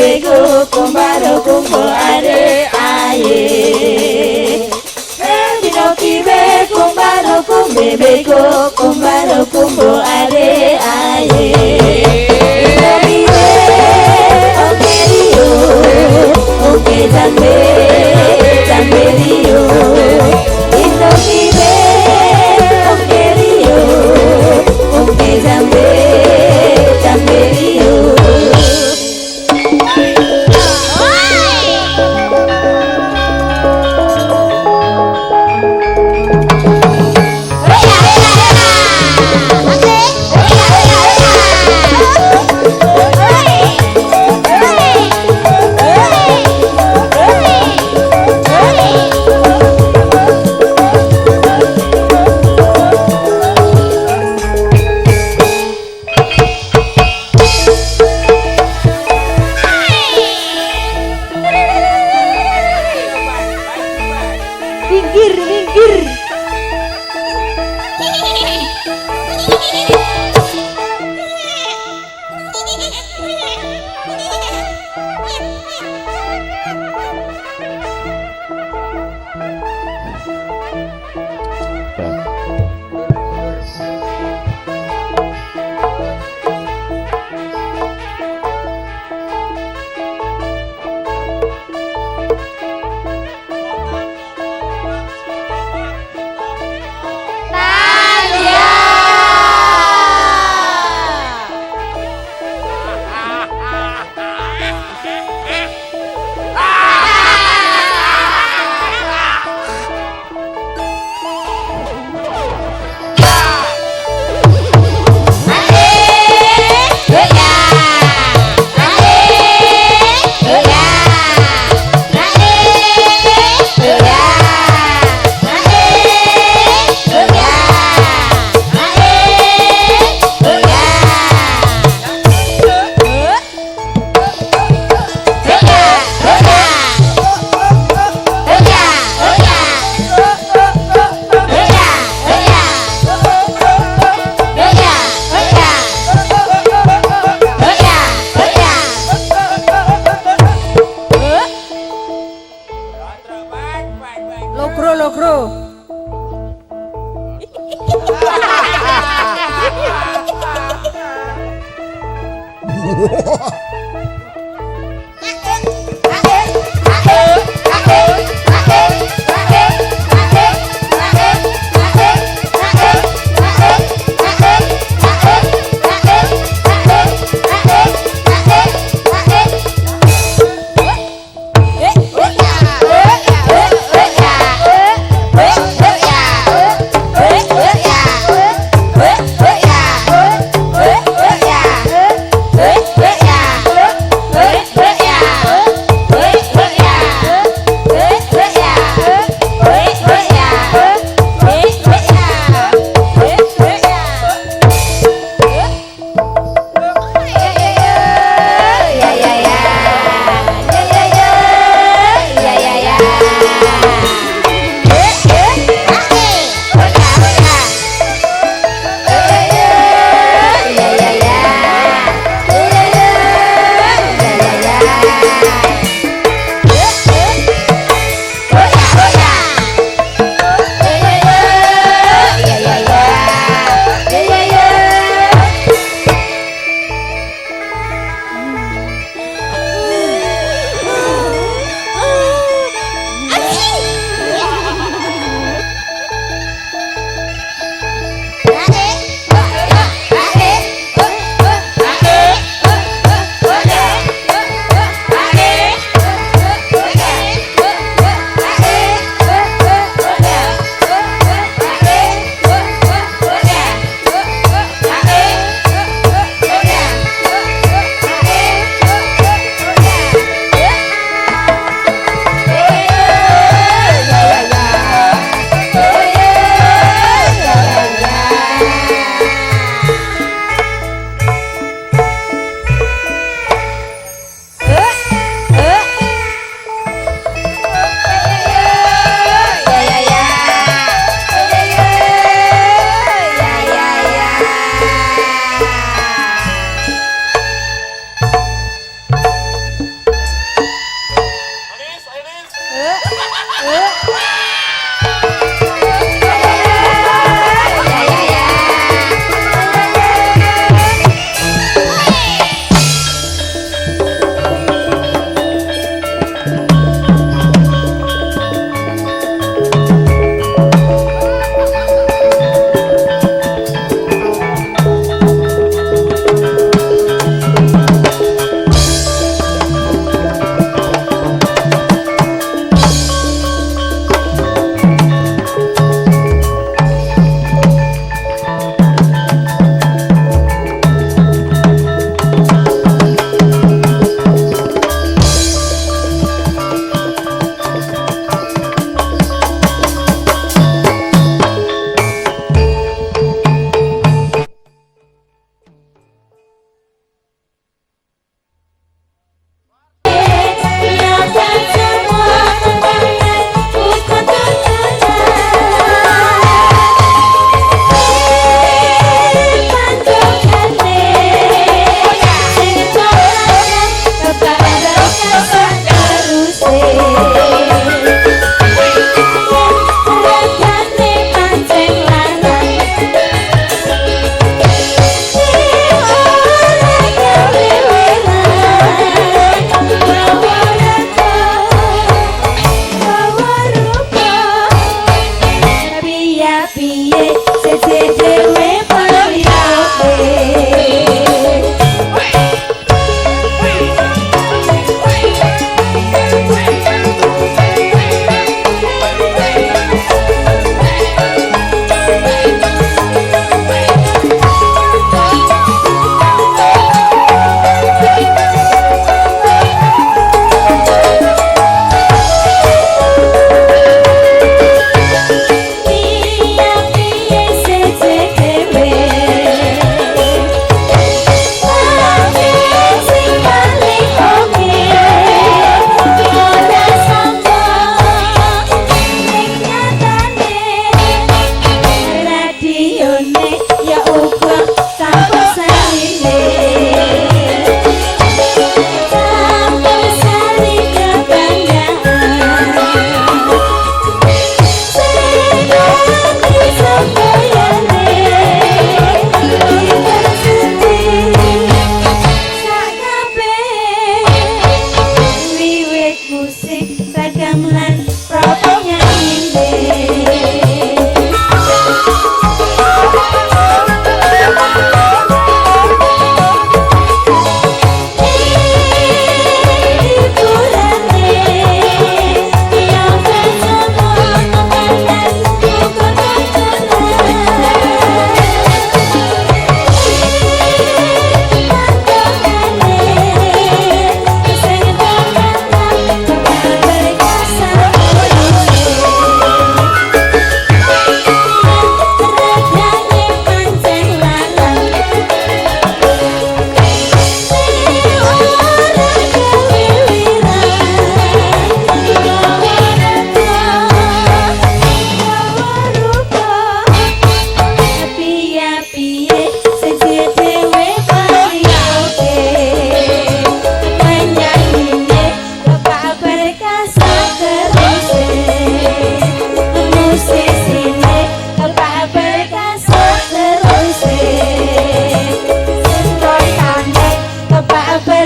bebeko kumbaro kumpul ade aye. Dino kibe kumbaro kumbebeko kumbaro kumpul ade aye. Dino kibe oke rio oke jambe jambe rio. Dino kibe oke rio oke jambe jambe rio.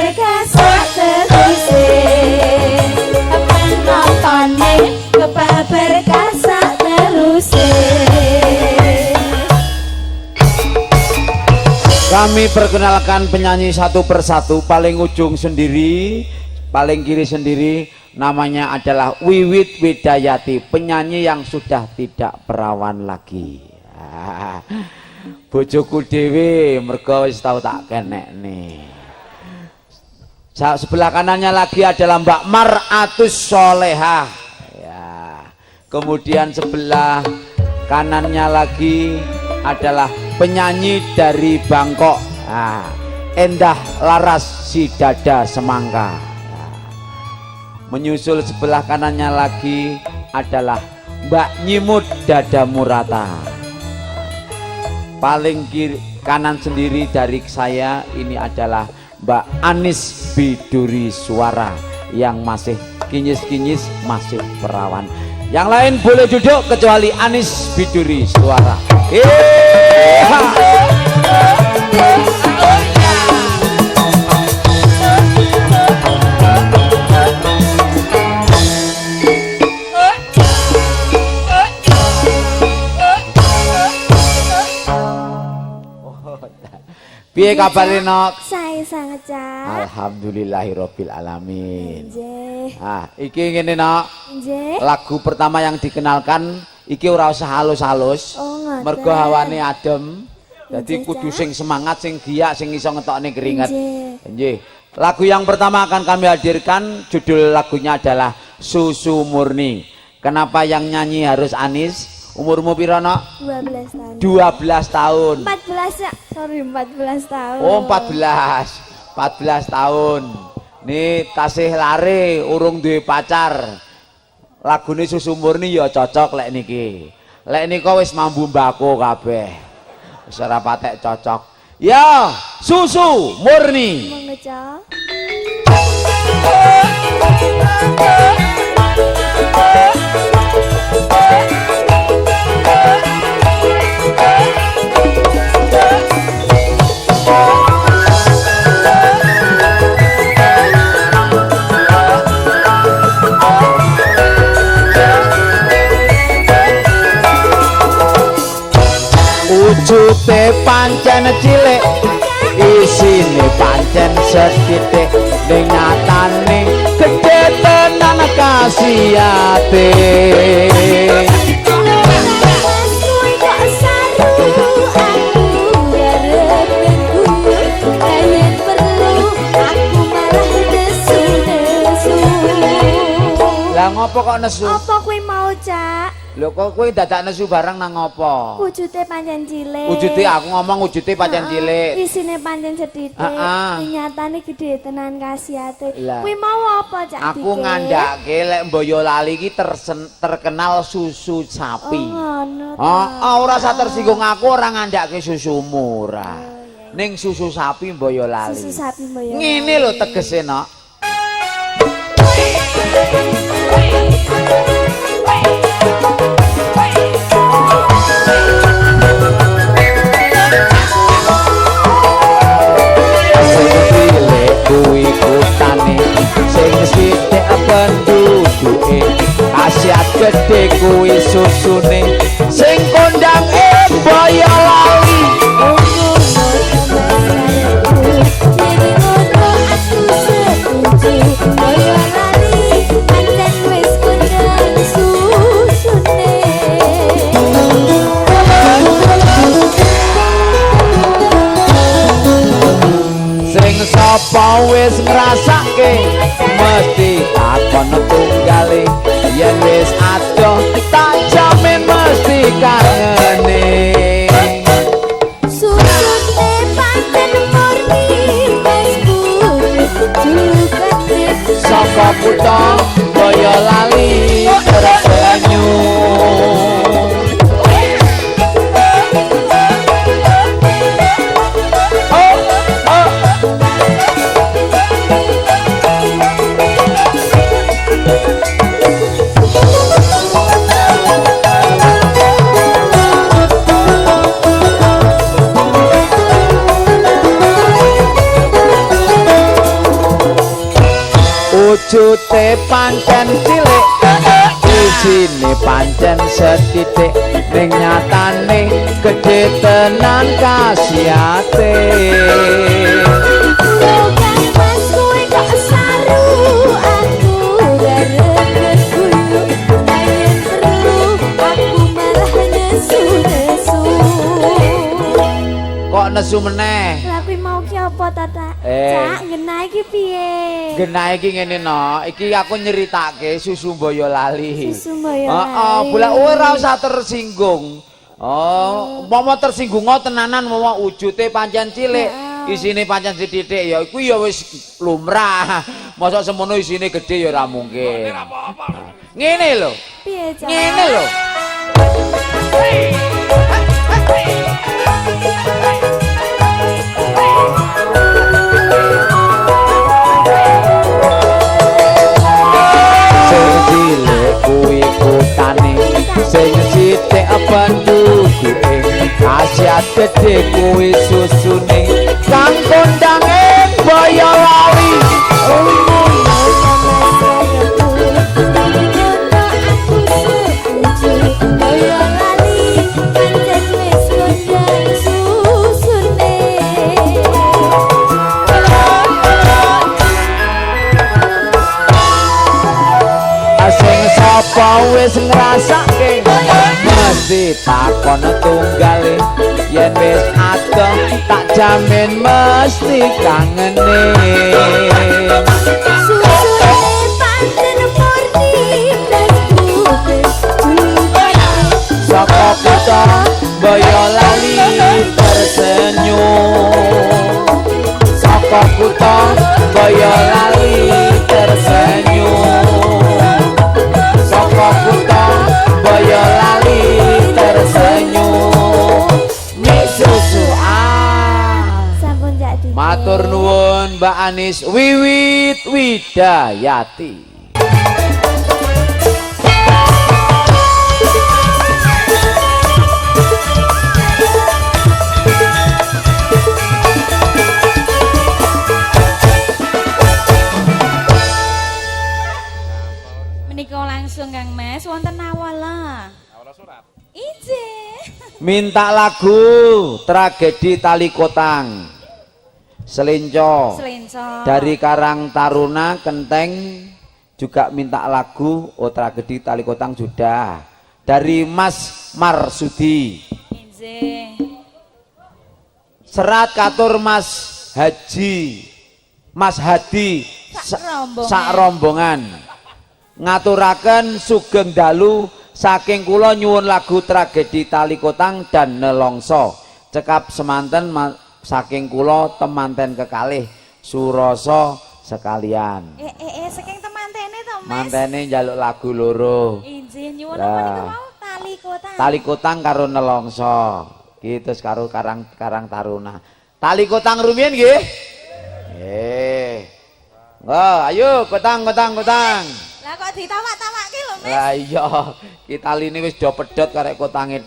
perkasa teruse penontonnya kepala perkasa teruse. Kami perkenalkan penyanyi satu persatu. Paling ujung sendiri, paling kiri sendiri, namanya adalah Wiwit Widayati, penyanyi yang sudah tidak perawan lagi. Bojoku dhewe mergo wis tau tak kenek nih. Sebelah kanannya lagi adalah Mbak Maratus Solehah. Ya. Kemudian sebelah kanannya lagi adalah penyanyi dari Bangkok, Endah Laras si Dada Semangka. Menyusul sebelah kanannya lagi adalah Mbak Nyimut Dada Murata. Paling kiri kanan sendiri dari saya ini adalah Mbak Anis Biduri Suara yang masih kinyis-kinyis, masih perawan. Yang lain boleh duduk kecuali Anis Biduri Suara. Piye kabare Nok? Saya sangat cak. Alhamdulillahirabbil alamin. Nggih. Iki ngene Nok. Nggih. Lagu pertama yang dikenalkan iki ora usah halus-halus. Oh, ngoten. Mergo hawane adem. Dadi Nggih, kudu Cak. sing semangat, sing giyak, sing iso ngetokne keringet. Nggih. Nggih. Lagu yang pertama akan kami hadirkan, judul lagunya adalah Susu Murni. Kenapa yang nyanyi harus Anis? Umurmu piro Nok? 12 tahun. 12 tahun. 14 ya. Sorry, 14 tahun. Oh 14 tahun. Nih tasih lare urung duwe pacar. Lagune Susu Murni ya cocok lek niki. Lek nika wis mambu mbako kabeh. Wis ora patek cocok. Ya, Susu Murni. Mengecok. Wujute pancen cilik, isine pancen sethithik, ning nyatane gedhe tenan khasiate. Lah ngopo kok nesu? Apa kuwi mau, Cak? Lho kok kowe dadak nesu barang nang ngopo? Wujude pancen cilik. Wujude aku ngomong wujude pancen cilik. Isine pancen sethithik. Nyatane gedhe tenan khasiate. Lah. Kuwi mau apa, Cak? Aku ngandhake lek Boyolali iki terkenal susu sapi. Ngono. Ora usah tersinggung, aku ora ngandhake susumu ora. Ning susu sapi Boyolali. Susu sapi Boyolali. Ngene lho tegese Nok. Kuwi kutane sing sithik penduduke khasiat gedhe kuwi susune sing kondang Boyolali. Sapa wis ngrasake mesti takon tunggale, yen wis adoh tak jamin mesti kangene. Susune pancen murni wis julukane saka kutha Boyolali terbanyu. wujute pancen cilik isine pancen setitik ning nyatane gedhe tenan khasiate bukan mas kowe kok saru aku rerebut guyu ayen perlu aku malah nesu-nesu kok nesu meneh lah kuwi mau ki apa tata cak ngena iki piye genah iki ngene no iki aku nyeritake susu Boyolali susu Boyolali bola ora usah tersinggung umpama tersinggung tenanan umpama wujute pancen cilik isine pancen sithik ya iku ya wis lumrah mosok semono isine gedhe ya ora mungkin ngene lho piye cak ngene lho kuwi kutane sing sithik penduduke khasiat gedhe kuwi susune kang kondang ing Boyolali apa wis ngrasake mesti takon tunggale yen wis adoh tak jamin mesti kangene susune pancen murni saka kutha Boyolali tersenyum saka kutha Boyolali tersenyum saka kutha Boyolali tersenyum mie susu sampun jadi matur nuwun Mbak Anis Wiwit Widayati langsung Kang Mas wonten awala surat ije minta lagu tragedi Tali Kotang Selinco dari Karang Taruna Kenteng juga minta lagu tragedi Tali Kotang sudah dari Mas Marsudi ije serat katur Mas Haji Mas Hadi sak rombongan ngaturaken sugeng dalu saking kula nyuwun lagu tragedi Tali Kotang dan Nelongso cekap semanten saking kula temanten kekalih surasa sekalian saking temantene to Mas mantene njaluk lagu loro izin nyuwun apa mau Tali Kotang Tali Kotang karo Nelongso gitu karo Karang Taruna Tali Kotang rumiyin nggih ayo kotang lah kok ditamak-tamake lho Mas lah iya kita lini wis do pedhot karek kotange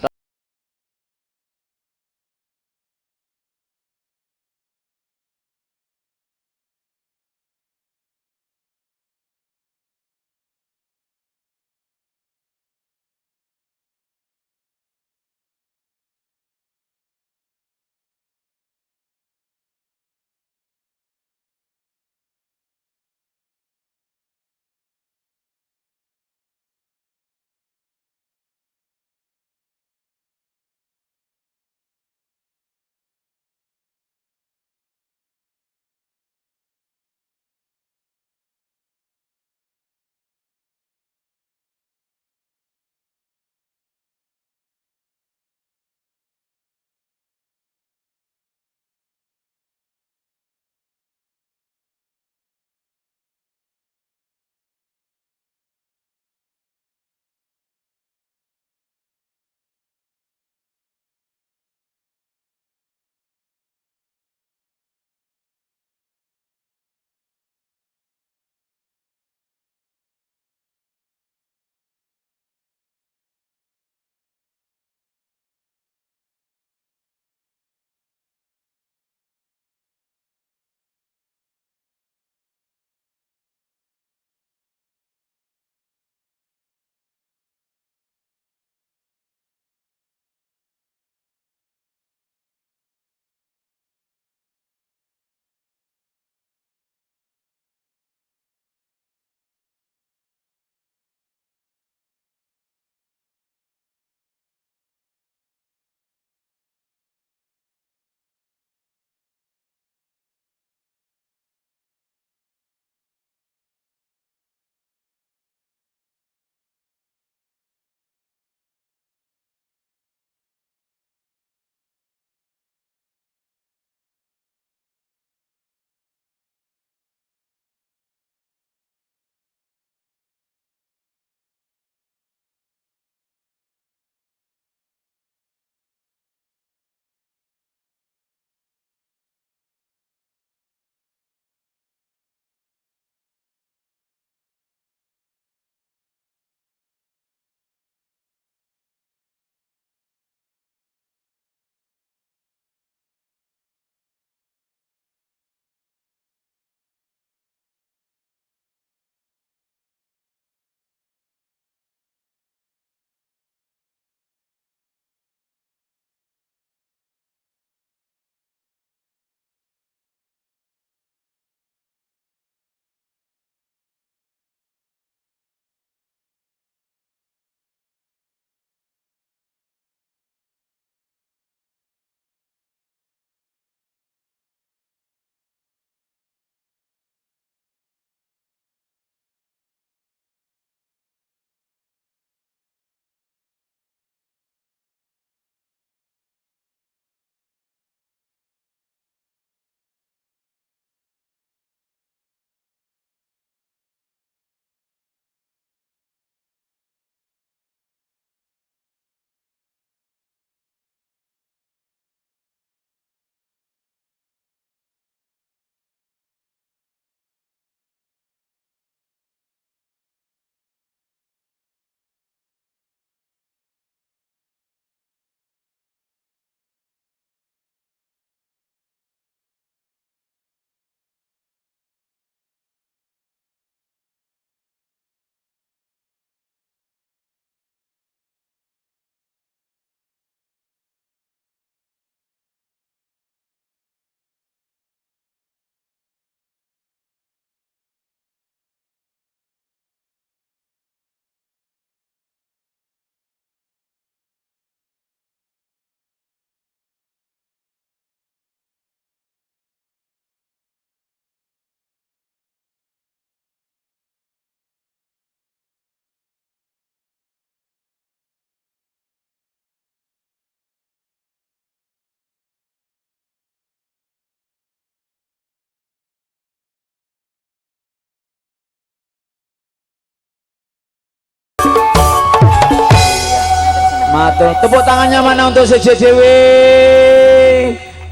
Matur. Tepuk tangannya mana untuk CJDW?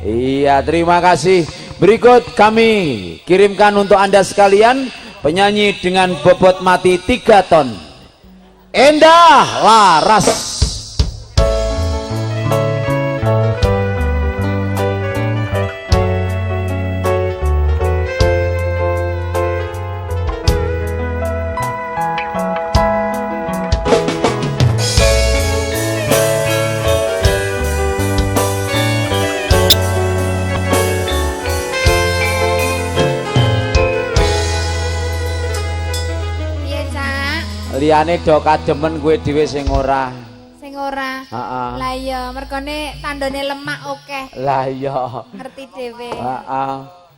Iya, terima kasih. Berikut kami kirimkan untuk Anda sekalian penyanyi dengan bobot mati 3 ton. Endah Laras. Liyane do kademen kowe dhewe sing ora. Sing ora. Heeh. Lah iya, mergone tandone lemak akeh. Lah iya. Ngerti dhewe. Heeh.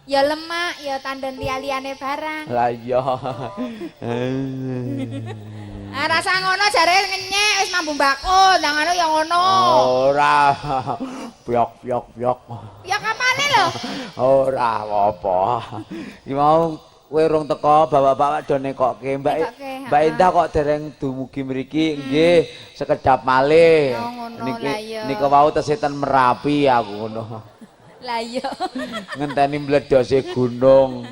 Ya lemak, ya tandon liya-liyane barang. Lah iya. Ah rasa ngono jare ngenyek wis mambu mbako, nang ngono ya ngono. Ora. Pyok. Ya kapane lho? Ora apa. Iki mau kowe urung teko, bapak-bapak do nekokke. Mbak Indah kok dereng dumugi mriki nggih sekedap malih. Oh, ngono lah ya. Niki wau tesih ten Merapi aku ngono. Lah iya. Ngenteni mledose gunung.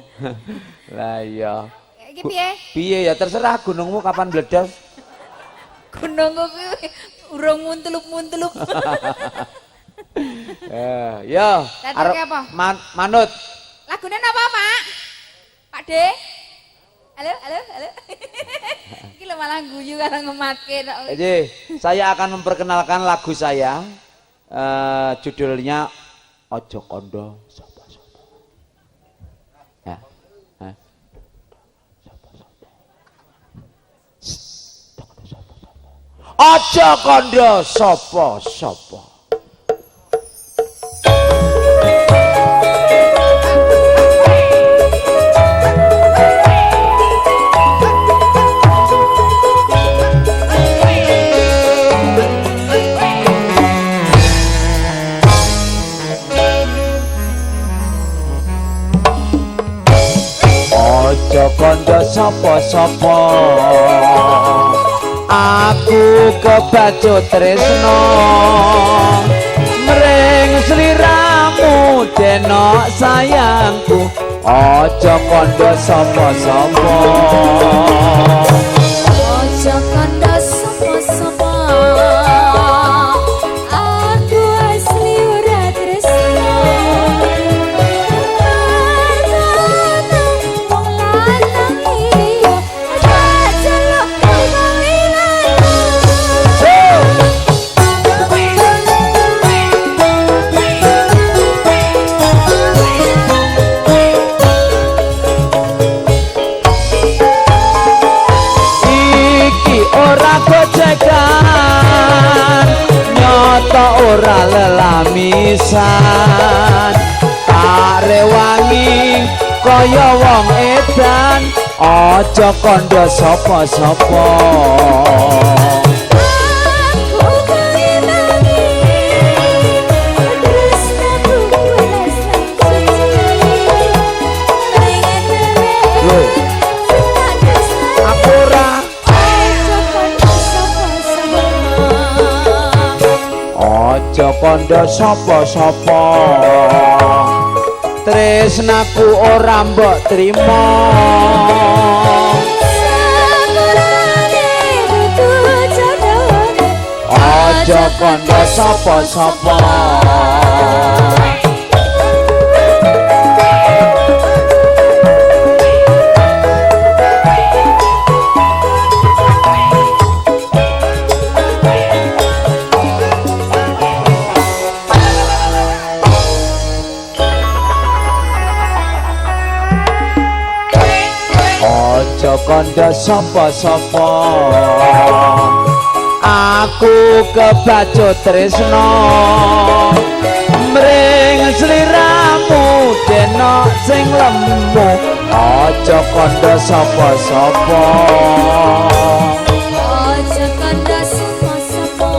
Lah iya. Iki piye? Piye ya terserah gunungmu kapan meledos. Gunungku kuwi urung muntulup-muntulup. Ya. Arep apa? Manut. Lagune napa, Pak? Pak De? Halo. Iki lho malah guyu karo ngematke tok. Jadi, saya akan memperkenalkan lagu saya. Judulnya Ojo Kondo Sopo-sopo. Ya. Ojo Kondo Sopo-sopo. Ojo kondo sopo-sopo, aku kebacut tresno mring sliramu denok sayangku. Ojo kondo sopo-sopo, Ojo kondo sopo-sopo, aku asli ora tresno. nyoto ora lelamisan, tak rewangi kaya wong edan. Aja kandha sapa-sapa, aja kandha sapa-sapa, tresnaku ora mbok trima. Aja kandha sapa-sapa, aja kandha sapa-sapa, aku kebacut tresno mring sliramu denok sing lemu. Aja kandha sapa-sapa, aja kandha sapa-sapa,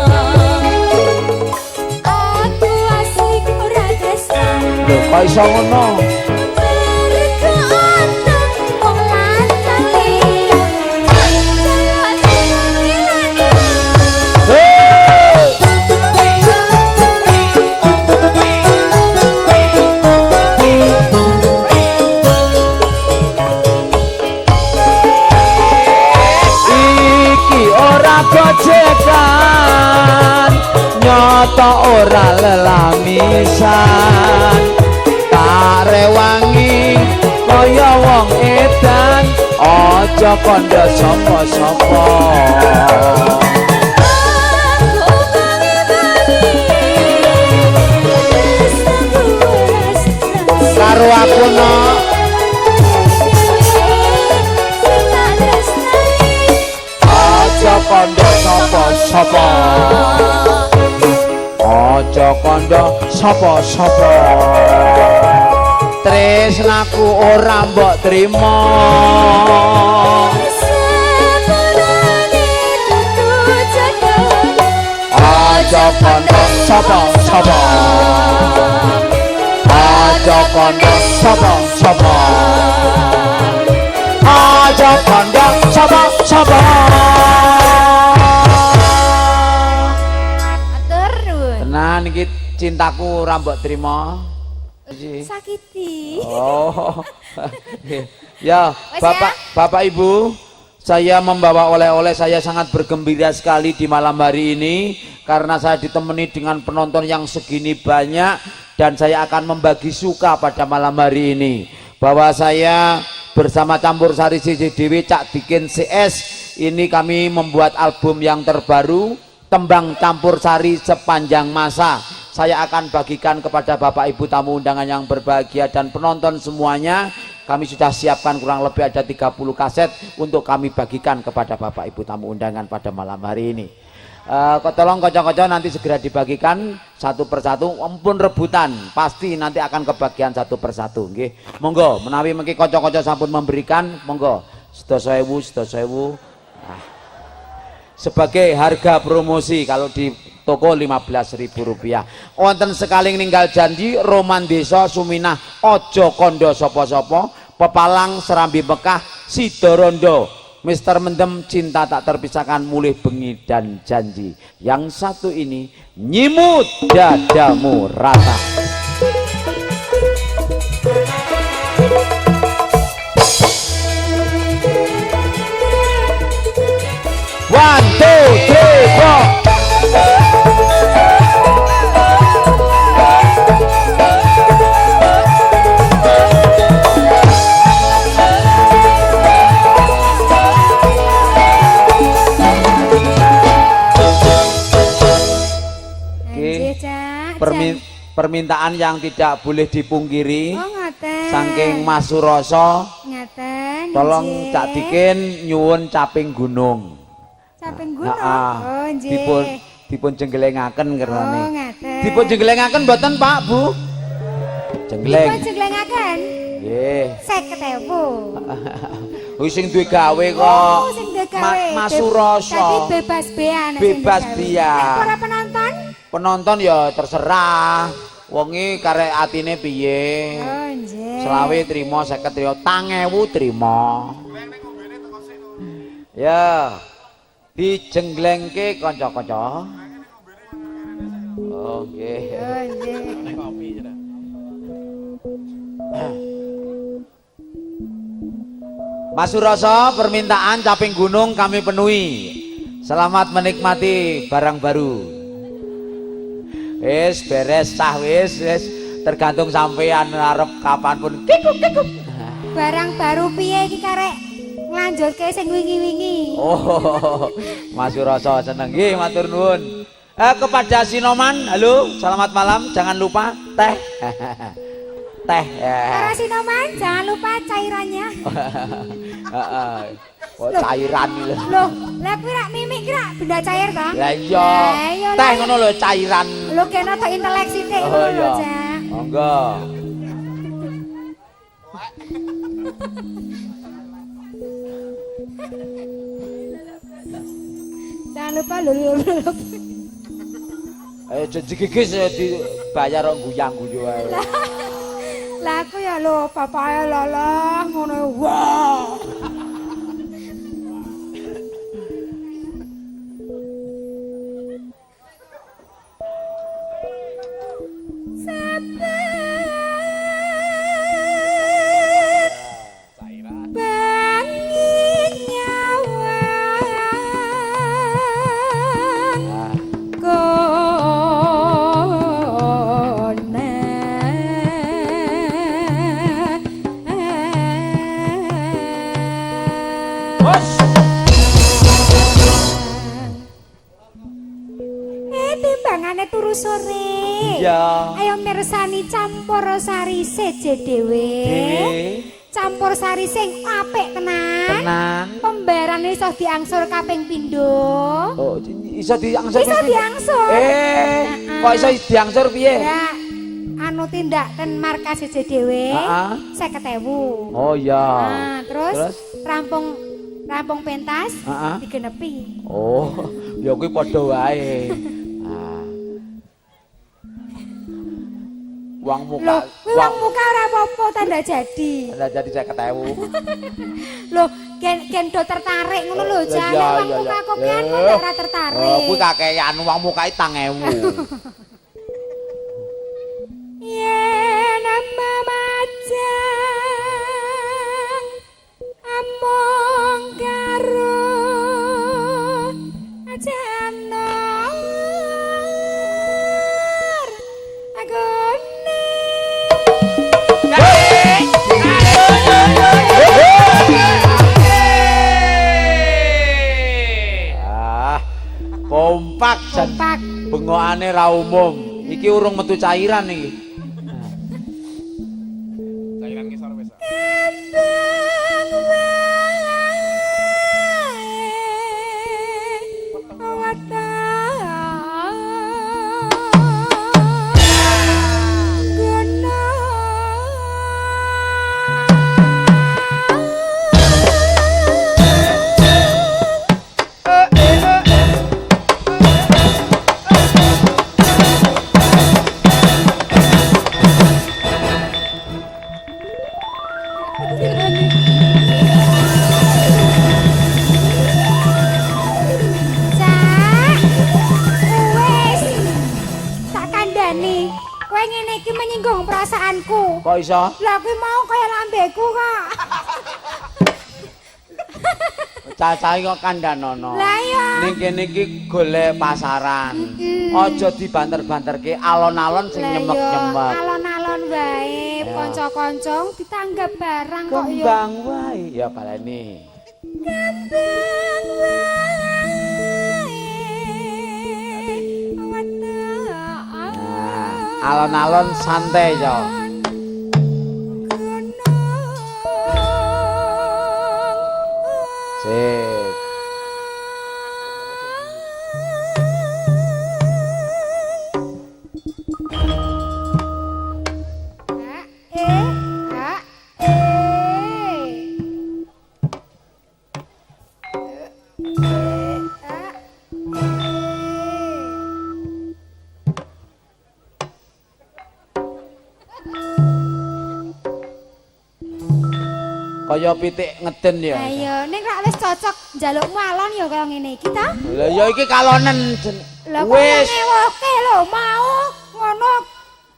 aku asli ora tresno. lho kok iso ngono? gojekan nyoto ora lelamisan tak rewangi kaya wong edan aja kandha sapa-sapa karo aku no aja kandha sapa-sapa aja kandha sapa-sapa tresnaku ora mbok trima aja kandha sapa-sapa aja kandha sapa-sapa aja kandha sapa-sapa Atur nuwun. tenan iki cintaku ora mbok trima Sakiti. oh ya Wes Bapak Ibu saya membawa oleh-oleh saya sangat bergembira sekali di malam hari ini karena saya ditemani dengan penonton yang segini banyak dan saya akan membagi suka pada malam hari ini bahwa saya bersama Campur Sari CJDW Cak Dikin CS ini kami membuat album yang terbaru Tembang Campur Sari Sepanjang Masa. Saya akan bagikan kepada Bapak Ibu tamu undangan yang berbahagia dan penonton semuanya. Kami sudah siapkan kurang lebih ada 30 kaset untuk kami bagikan kepada Bapak Ibu tamu undangan pada malam hari ini. Tolong kocok-kocok nanti segera dibagikan satu persatu, ampun rebutan, pasti nanti akan kebagian satu persatu. Nggih. Monggo menawi mengki kocok-kocok sampun memberikan, monggo 100.000. Nah, sebagai harga promosi kalau di toko Rp15.000. Wonten sekali ninggal janji Roman Desa Suminah Ojo Kondo Sopo-sopo Pepalang Serambi Mekah Sidorondo Mister Mendem Cinta Tak Terpisahkan Mulih Bengi dan Janji. Yang satu ini Nyimut Dadamu Rata. One, two, three, four. Permintaan yang tidak boleh dipungkiri. Oh ngaten. Saking Mas Suroso. Ngaten. Tolong Cak Dikin nyuwun caping gunung. Caping gunung. Oh nggih. Dipun jenggelengaken kerane. Oh ngaten. Dipun jenggelengaken mboten Pak Bu? Jengleng. Dipun jenggelengaken. Nggih. 50.000. Wis sing duwe gawe kok. Oh sing duwe gawe. Mas Suroso. Tapi bebas bean. Bebas bean. Para penonton? Penonton ya terserah. Wongi karek atine piye? Oh nggih. Selawe trimo 50 trimo, 1000 trimo. Ya. Dijenglengke kanca-kanca. Oh nggih. Oh nggih. Mas Suroso, permintaan caping gunung kami penuhi. Selamat menikmati barang baru. Wis beres sah wis tergantung sampean arep kapanpun. Kikuk. Barang baru piye iki karek nglanjutke sing wingi-wingi. Oh, Mas Suroso seneng nggih matur nuwun. Kepada Sinoman, halo, selamat malam. Jangan lupa teh. Teh. Para Sinoman, jangan lupa cairannya. Oh, cairan lho. Loh, lah kuwi rak mimik ki rak benda cair ta? Lah iya. Teh ngono lho cairan. Lho kena tok intelek sithik Oh ngono lho, iya. Cak. Monggo. Jangan lupa lho. Ayo jegigis dibayar kok guyang-guyu ae. Lah aku ya lho, bapake lalah ngono. Wah. Bos. Timbangane turu sore. Iya. Ayo mirsani campur sari seje dhewe. Campur sari sing apik tenan. Tenan. Pembarane iso diangsur kaping pindho. Oh, iso diangsur. Iso diangsur. Kok iso diangsur piye? Ya, anu tindak ten markas seje dhewe. Heeh. 50.000. Oh iya. Nah, terus rampung pentas digenepi. Oh, ya kuwi padha wae. Uang muka. Uang muka ora apa-apa tanda jadi. Tanda jadi 50.000. Loh, gen do tertarik ngono lho, jane uang muka kopian kok ora tertarik. Oh, kuwi kakean uang muka 1000. Yen nama majang among karo ajang nor agone kompak jan bengokane ra umum. Iki urung metu cairan iki. Cairan ngisor wis. perasaanku. Kok iso? Lah kuwi mau kaya lambeku kok. Cacahe kok kandhanono. Lah iya. Ning kene iki golek pasaran. Aja dibanter-banterke alon-alon sing nyemek-nyemek. Alon-alon wae, kanca-kanca ditanggap barang kok ya. Kembang wae ya baleni. Kembang wae. Alon-alon santai yo. Sip. Kaya pitik ngeden ya. Ayo, ning rak wis cocok njalukmu alon ya kaya ngene iki ta? Lah ya iki kalonen. Wis ngewoke lho mau ngono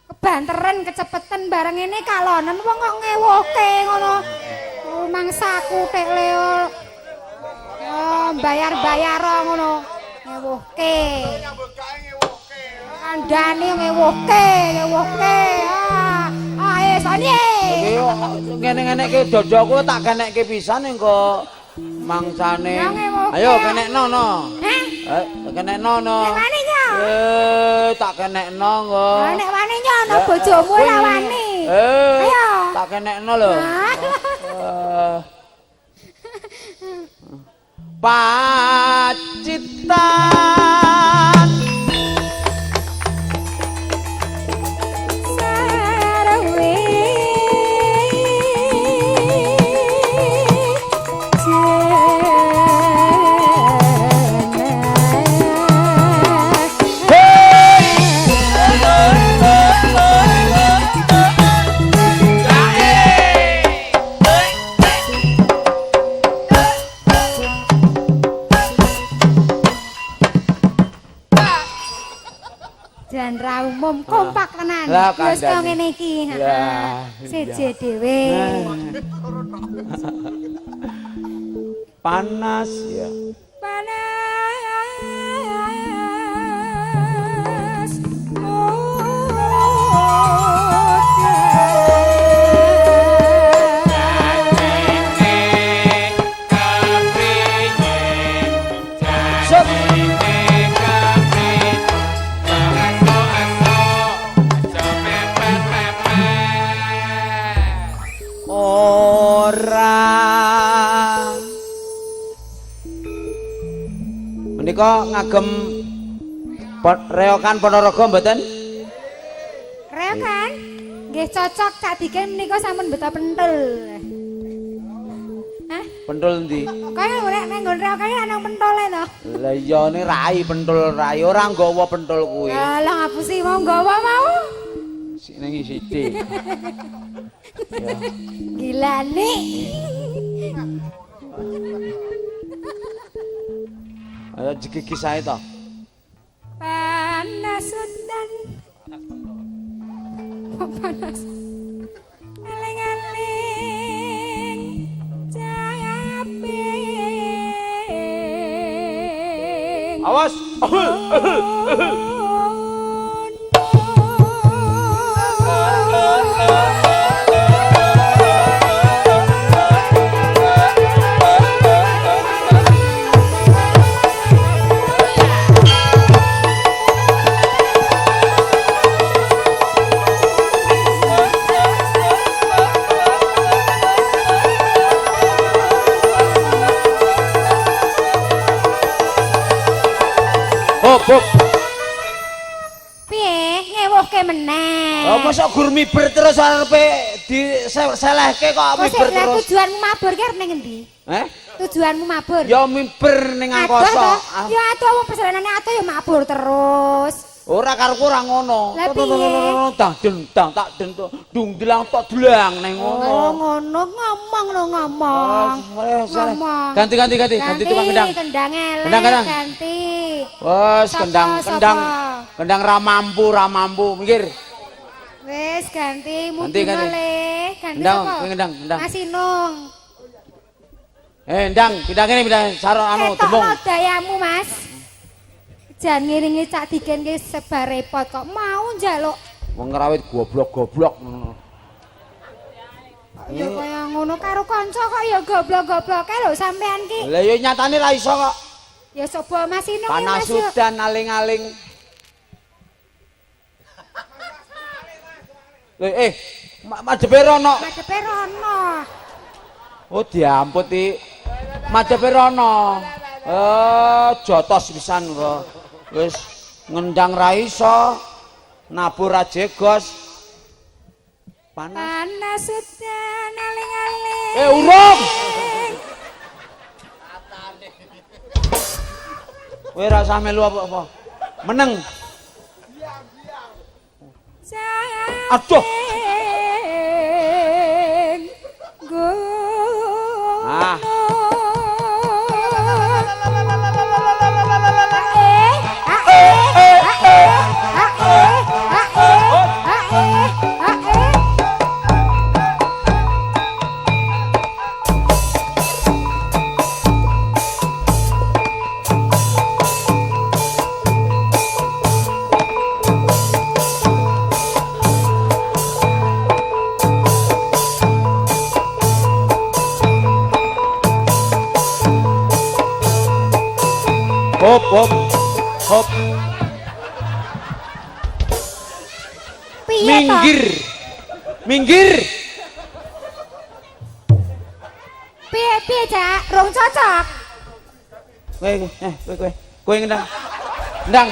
kebanteren kecepeten bareng ngene kalonen wong kok ngewoke ngono. Mangsaku tek leo. Oh, bayar-bayar ngono. Ngewoke. Kandhane ngewoke. Ae sane. Ngene-ngene ki dodoku tak kenekke pisan engko mangsane. Ayo kenekno no. Heh? Kenekno no. Nek wani nya. Tak kenekno nggo. Nek wani nya ana bojomu ora wani. Ayo. Tak kenekno lho. Pacitan Jandra umum kompak tenan. Wis kaya ngene iki. Seje dhewe. Panas ya. Panas. Nika ngagem reokan Ponorogo mboten? Reokan? Nggih cocok Cak Diken menika sampun beta pentul. Hah? Pentul ndi? Kaya ora nang nggon reokane ana pentole to. Lah iya ne rai pentul rai ora nggawa pentul kuwi. Lah ngapusi mau nggawa mau. Sik ning sithik. Ya. Gila nih. Ayo jegigi sae to. Panas udan. Panas. Aling-aling capek. Awas. Hop. Piye ngewuhke meneh? Oh, mosok gur miber terus arepe diselehke kok miber Lah terus. tujuanmu mabur ki arep ning endi? Tujuanmu mabur? Ya miber ning angkasa. Ya atuh wong perjalanane atuh ya mabur terus. Ora karepku ora ngono. Lah piye? Tak dendang tak dendang dungdelang tok dulang ning ngono. Oh ngono ngomong lho ngomong. Ngomong. Ganti tukang gendang. Kendang elek. Kendang. Ganti. Wes Sapa? kendang ra mampu minggir. Wes ganti Ganti. oleh. Ganti Kendang, apa? kendang. Mas Inung. Ndang, pindah kene pindah sarung anu demung. Ketok dayamu, Mas. Jan ngiringi Cak Diken ki sebar repot kok mau njaluk. Wong ngrawit goblok-goblok ngono. Ya kaya ngono karo kanca kok ya goblok-gobloke lho sampean ki. Lah ya nyatane ra iso kok. Ya coba Mas Inung Panas Mas. udan aling-aling. Madepe rono. Madepe rono. Oh diamput iki. Madepe rono. Jotos pisan kok. Wis ngendang ra iso. Nabur ra jegos. Panas udan aling-aling. Urung. Kowe ra usah melu apa-apa. Meneng. Aduh. Ah. Hop. Minggir. Piye, Cak? Rong cocok. Kowe ngendang. Ndang.